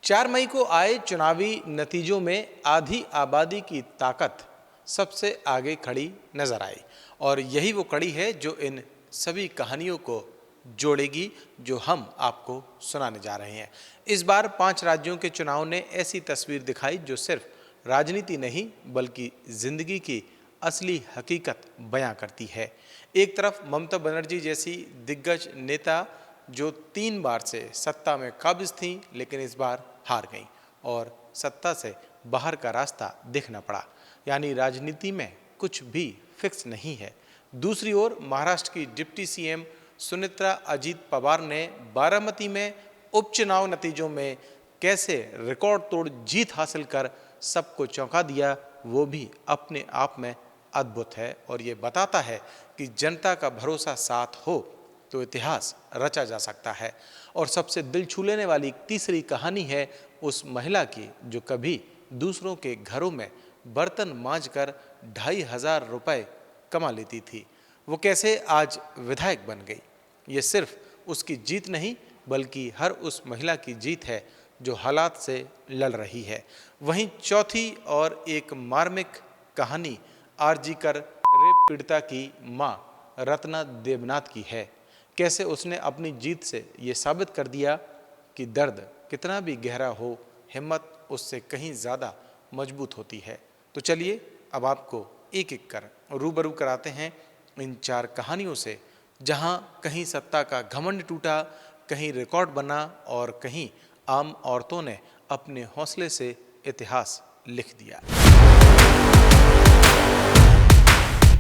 4 मई को आए चुनावी नतीजों में आधी आबादी की ताकत सबसे आगे खड़ी नजर आई और यही वो कड़ी है जो इन सभी कहानियों को जोड़ेगी जो हम आपको सुनाने जा रहे हैं। इस बार 5 राज्यों के चुनाव ने ऐसी तस्वीर दिखाई जो सिर्फ राजनीति नहीं बल्कि जिंदगी की असली हकीकत बयां करती है। एक तरफ ममता बनर्जी जैसी दिग्गज नेता जो 3 बार से सत्ता में काबिज थीं लेकिन इस बार हार गईं और सत्ता से बाहर का रास्ता देखना पड़ा, यानी राजनीति में कुछ भी फिक्स नहीं है। दूसरी ओर महाराष्ट्र की डिप्टी सीएम सुनेत्रा अजीत पवार ने बारामती में उपचुनाव नतीजों में कैसे रिकॉर्ड तोड़ जीत हासिल कर सबको चौंका दिया, वो भी अपने आप में अद्भुत है और ये बताता है कि जनता का भरोसा साथ हो तो इतिहास रचा जा सकता है। और सबसे दिल छू लेने वाली तीसरी कहानी है उस महिला की जो कभी दूसरों के घरों में बर्तन मांजकर 2,500 रुपए कमा लेती थी, वो कैसे आज विधायक बन गई। ये सिर्फ उसकी जीत नहीं बल्कि हर उस महिला की जीत है जो हालात से लड़ रही है। वहीं चौथी और एक मार्मिक कहानी आरजी कर रेप पीड़िता की मां रत्ना देवनाथ की है। कैसे उसने अपनी जीत से ये साबित कर दिया कि दर्द कितना भी गहरा हो, हिम्मत उससे कहीं ज़्यादा मजबूत होती है। तो चलिए अब आपको एक एक कर रूबरू कराते हैं इन 4 कहानियों से, जहां कहीं सत्ता का घमंड टूटा, कहीं रिकॉर्ड बना और कहीं आम औरतों ने अपने हौसले से इतिहास लिख दिया।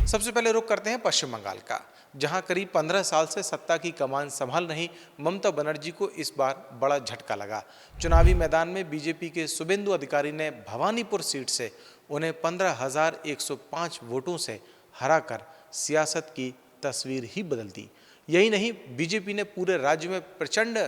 सबसे पहले रुख करते हैं पश्चिम बंगाल का, जहां करीब 15 साल से सत्ता की कमान संभाल रही ममता बनर्जी को इस बार बड़ा झटका लगा। चुनावी मैदान में बीजेपी के शुभेंदु अधिकारी ने भवानीपुर सीट से उन्हें 15,105 वोटों से हराकर सियासत की तस्वीर ही बदल दी। यही नहीं, बीजेपी ने पूरे राज्य में प्रचंड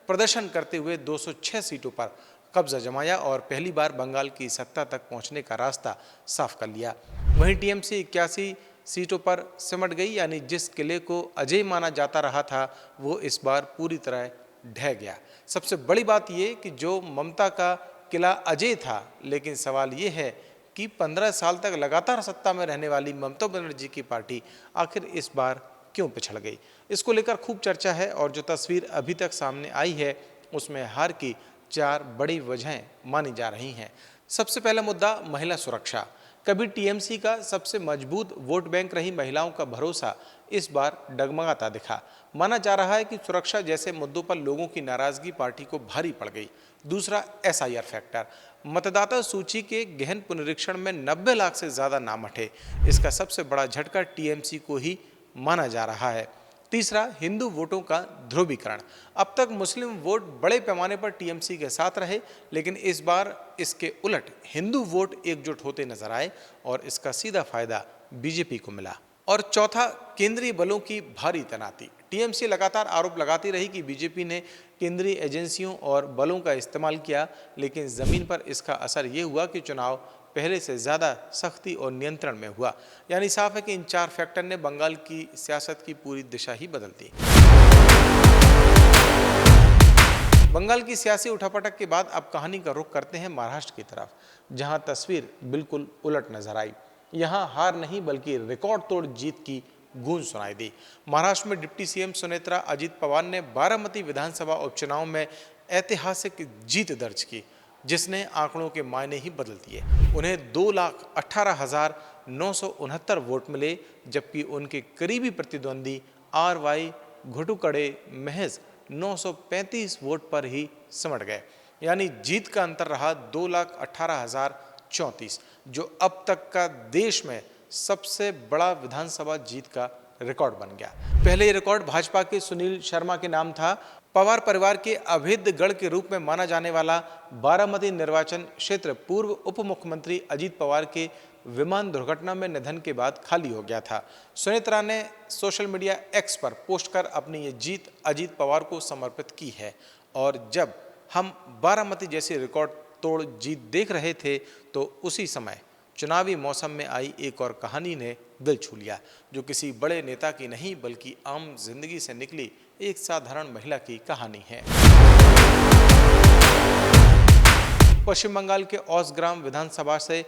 प्रदर्शन करते हुए 206 सीटों पर कब्जा जमाया और पहली बार बंगाल की सत्ता तक पहुंचने का रास्ता साफ कर लिया। वहीं टीएमसी 81 सीटों पर सिमट गई, यानी जिस किले को अजय माना जाता रहा था वो इस बार पूरी तरह ढह गया। सबसे बड़ी बात ये कि जो ममता का किला अजय था, लेकिन सवाल ये है कि 15 साल तक लगातार सत्ता में रहने वाली ममता बनर्जी की पार्टी आखिर इस बार क्यों पिछड़ गई। इसको लेकर खूब चर्चा है और जो तस्वीर अभी तक सामने आई है उसमें हार की 4 बड़ी वजहें मानी जा रही हैं। सबसे पहला मुद्दा महिला सुरक्षा। कभी टीएमसी का सबसे मजबूत वोट बैंक रही महिलाओं का भरोसा इस बार डगमगाता दिखा। माना जा रहा है कि सुरक्षा जैसे मुद्दों पर लोगों की नाराजगी पार्टी को भारी पड़ गई। दूसरा, एसआईआर फैक्टर। मतदाता सूची के गहन पुनरीक्षण में 90 लाख से ज्यादा नाम हटे। इसका सबसे बड़ा झटका टीएमसी को ही माना जा रहा है। तीसरा, हिंदू वोटों का ध्रुवीकरण। अब तक मुस्लिम वोट बड़े पैमाने पर टीएमसी के साथ रहे, लेकिन इस बार इसके उलट हिंदू वोट एकजुट होते नजर आए और इसका सीधा फायदा बीजेपी को मिला। और चौथा, केंद्रीय बलों की भारी तैनाती। टीएमसी लगातार आरोप लगाती रही कि बीजेपी ने केंद्रीय एजेंसियों और बलों का इस्तेमाल किया, लेकिन जमीन पर इसका असर ये हुआ कि चुनाव पहले से ज़्यादा सख्ती और नियंत्रण में हुआ। यानी साफ है कि इन 4 फैक्टर ने बंगाल की सियासत की पूरी दिशा ही बदल दी। बंगाल की सियासी उठापटक के बाद अब कहानी का रुख करते हैं महाराष्ट्र की तरफ, जहां तस्वीर बिल्कुल उलट नजर आई। यहां हार नहीं बल्कि रिकॉर्ड तोड़ जीत की गूंज सुनाई दी। महाराष्ट्र में डिप्टी सीएम सुनेत्रा अजीत पवार ने बारामती विधानसभा उपचुनाव में ऐतिहासिक जीत दर्ज की, जिसने आंकड़ों के मायने ही बदल दिए। उन्हें 2,18,969 वोट मिले, जबकि उनके करीबी प्रतिद्वंदी आरवाई घुटुकड़े महज 935 वोट पर ही सिमट गए। यानी जीत का अंतर रहा 2,18,034, जो अब तक का देश में सबसे बड़ा विधानसभा जीत का रिकॉर्ड बन गया। पहले ये रिकॉर्ड भाजपा के सुनील शर्मा के नाम था। पवार परिवार के अभेद्य गढ़ के रूप में माना जाने वाला बारामती निर्वाचन क्षेत्र पूर्व उप मुख्यमंत्री अजीत पवार के विमान दुर्घटना में निधन के बाद खाली हो गया था। सुनेत्रा ने सोशल मीडिया एक्स पर पोस्ट कर अपनी ये जीत अजीत पवार को समर्पित की है। और जब हम बारामती जैसी रिकॉर्ड तोड़ जीत देख रहे थे तो उसी समय चुनावी मौसम में आई एक और कहानी ने दिल छू लिया, जो किसी बड़े नेता की नहीं बल्कि आम जिंदगी से निकली एक साधारण महिला की कहानी है। पश्चिम बंगाल के औसग्राम विधानसभा से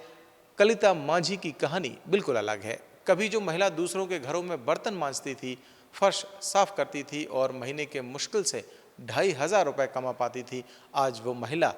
कलिता माझी की कहानी बिल्कुल अलग है। कभी जो महिला दूसरों के घरों में बर्तन मांजती थी, फर्श साफ करती थी और महीने के मुश्किल से 2,500 रुपए कमा पाती थी, आज वो महिला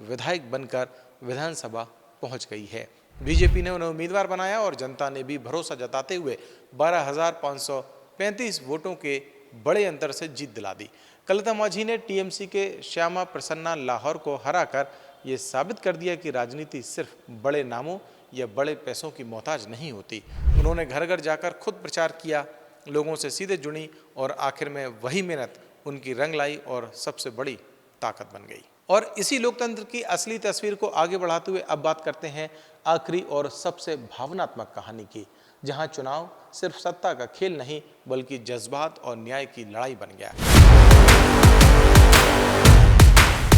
विधायक बनकर विधानसभा पहुंच गई है। बीजेपी ने उन्हें उम्मीदवार बनाया और जनता ने भी भरोसा जताते हुए 12,535 वोटों के बड़े अंतर से जीत दिला दी। कलिता माझी ने टीएमसी के श्यामा प्रसन्ना लाहौर को हराकर ये साबित कर दिया कि राजनीति सिर्फ बड़े नामों या बड़े पैसों की मोहताज नहीं होती। उन्होंने घर घर जाकर खुद प्रचार किया, लोगों से सीधे जुड़ी और आखिर में वही मेहनत उनकी रंग लाई और सबसे बड़ी ताकत बन गई। और इसी लोकतंत्र की असली तस्वीर को आगे बढ़ाते हुए अब बात करते हैं आखिरी और सबसे भावनात्मक कहानी की, जहां चुनाव सिर्फ सत्ता का खेल नहीं बल्कि जज्बात और न्याय की लड़ाई बन गया।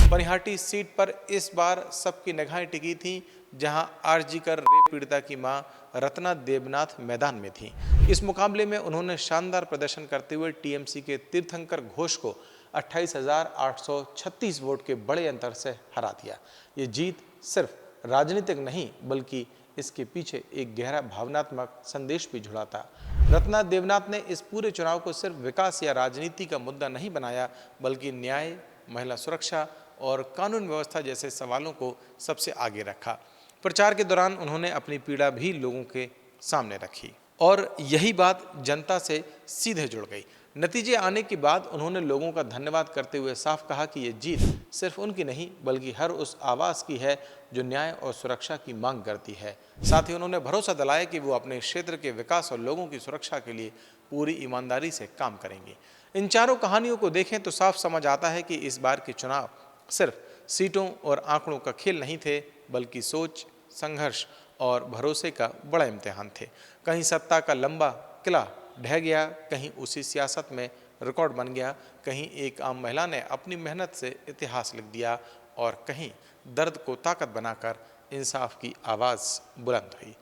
बनिहाटी सीट पर इस बार सबकी निगाहें टिकी थीं, जहां आरजी कर रेप पीड़िता की मां रत्ना देवनाथ मैदान में थीं। इस मुकाबले में उन्होंने शानदार प्रदर्शन करते हुए टीएमसी के तीर्थंकर घोष को 28,836 वोट के बड़े अंतर से हरा दिया। ये जीत सिर्फ राजनीतिक नहीं बल्कि इसके पीछे एक गहरा भावनात्मक संदेश भी जुड़ा था। रत्ना देवनाथ ने इस पूरे चुनाव को सिर्फ विकास या राजनीति का मुद्दा नहीं बनाया बल्कि न्याय, महिला सुरक्षा और कानून व्यवस्था जैसे सवालों को सबसे आगे रखा। प्रचार के दौरान उन्होंने अपनी पीड़ा भी लोगों के सामने रखी और यही बात जनता से सीधे जुड़ गई। नतीजे आने के बाद उन्होंने लोगों का धन्यवाद करते हुए साफ कहा कि ये जीत सिर्फ उनकी नहीं बल्कि हर उस आवाज़ की है जो न्याय और सुरक्षा की मांग करती है। साथ ही उन्होंने भरोसा दिलाया कि वो अपने क्षेत्र के विकास और लोगों की सुरक्षा के लिए पूरी ईमानदारी से काम करेंगे। इन चारों कहानियों को देखें तो साफ समझ आता है कि इस बार के चुनाव सिर्फ सीटों और आंकड़ों का खेल नहीं थे बल्कि सोच, संघर्ष और भरोसे का बड़ा इम्तिहान थे। कहीं सत्ता का लंबा किला ढह गया, कहीं उसी सियासत में रिकॉर्ड बन गया, कहीं एक आम महिला ने अपनी मेहनत से इतिहास लिख दिया और कहीं दर्द को ताकत बनाकर इंसाफ की आवाज़ बुलंद हुई।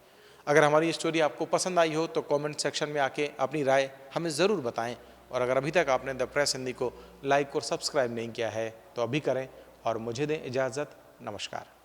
अगर हमारी स्टोरी आपको पसंद आई हो तो कमेंट सेक्शन में आके अपनी राय हमें ज़रूर बताएं और अगर अभी तक आपने द प्रेस हिंदी को लाइक और सब्सक्राइब नहीं किया है तो अभी करें और मुझे दें इजाज़त। नमस्कार।